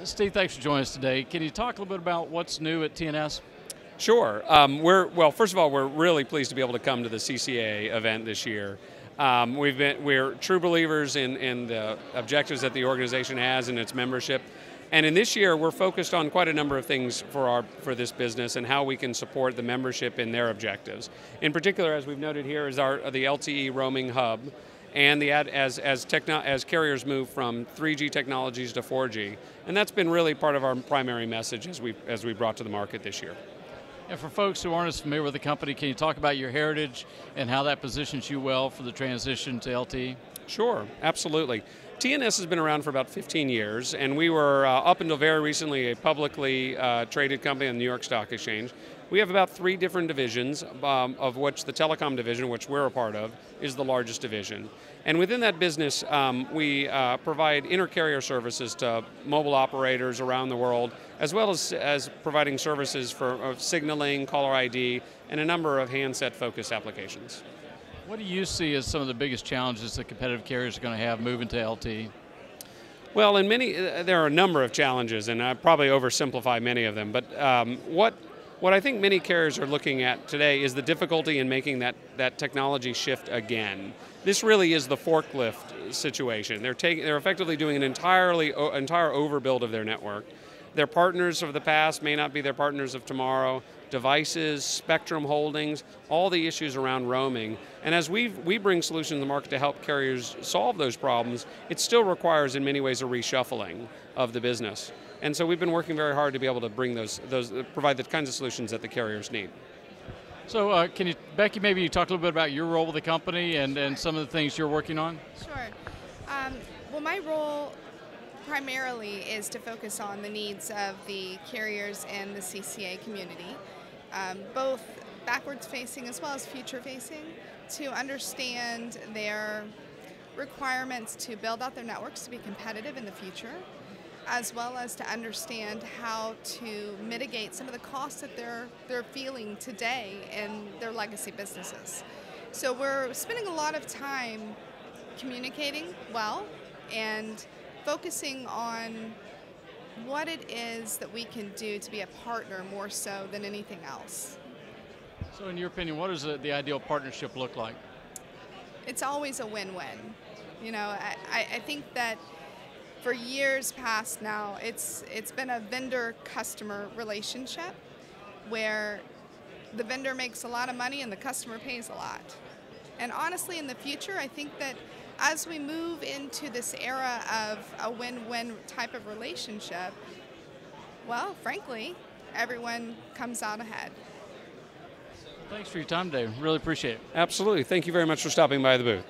Steve, thanks for joining us today. Can you talk a little bit about what's new at TNS? Sure. Well, first of all, we're really pleased to be able to come to the CCA event this year. We're true believers in the objectives that the organization has and its membership. And in this year, we're focused on quite a number of things for this business and how we can support the membership in their objectives. In particular, as we've noted here, is the LTE roaming hub, and as carriers move from 3G technologies to 4G, and that's been really part of our primary message as we brought to the market this year. And for folks who aren't as familiar with the company, can you talk about your heritage and how that positions you well for the transition to LTE? Sure, absolutely. TNS has been around for about 15 years, and we were, up until very recently, a publicly traded company on the New York Stock Exchange. We have about 3 different divisions, of which the telecom division, which we're a part of, is the largest division. And within that business, we provide inter-carrier services to mobile operators around the world, as well as providing services for signaling, caller ID, and a number of handset-focused applications. What do you see as some of the biggest challenges that competitive carriers are going to have moving to LTE? Well, there are a number of challenges, and I probably oversimplify many of them, but what I think many carriers are looking at today is the difficulty in making that technology shift again. This really is the forklift situation. They're effectively doing an entire overbuild of their network. Their partners of the past may not be their partners of tomorrow. Devices, spectrum holdings, all the issues around roaming. And as we bring solutions to the market to help carriers solve those problems, it still requires in many ways a reshuffling of the business. And so we've been working very hard to be able to bring provide the kinds of solutions that the carriers need. So can you, Becky, maybe you talk a little bit about your role with the company and some of the things you're working on? Sure. Well, my role primarily is to focus on the needs of the carriers and the CCA community, both backwards facing as well as future facing, to understand their requirements to build out their networks to be competitive in the future, as well as to understand how to mitigate some of the costs that they're feeling today in their legacy businesses. So we're spending a lot of time communicating well and focusing on what it is that we can do to be a partner more so than anything else. So in your opinion, what does the ideal partnership look like? It's always a win-win. You know, I think that for years past now, it's been a vendor-customer relationship where the vendor makes a lot of money and the customer pays a lot. And honestly, in the future, I think that as we move into this era of a win-win type of relationship, well, frankly, everyone comes out ahead. Thanks for your time today. Really appreciate it. Absolutely. Thank you very much for stopping by the booth.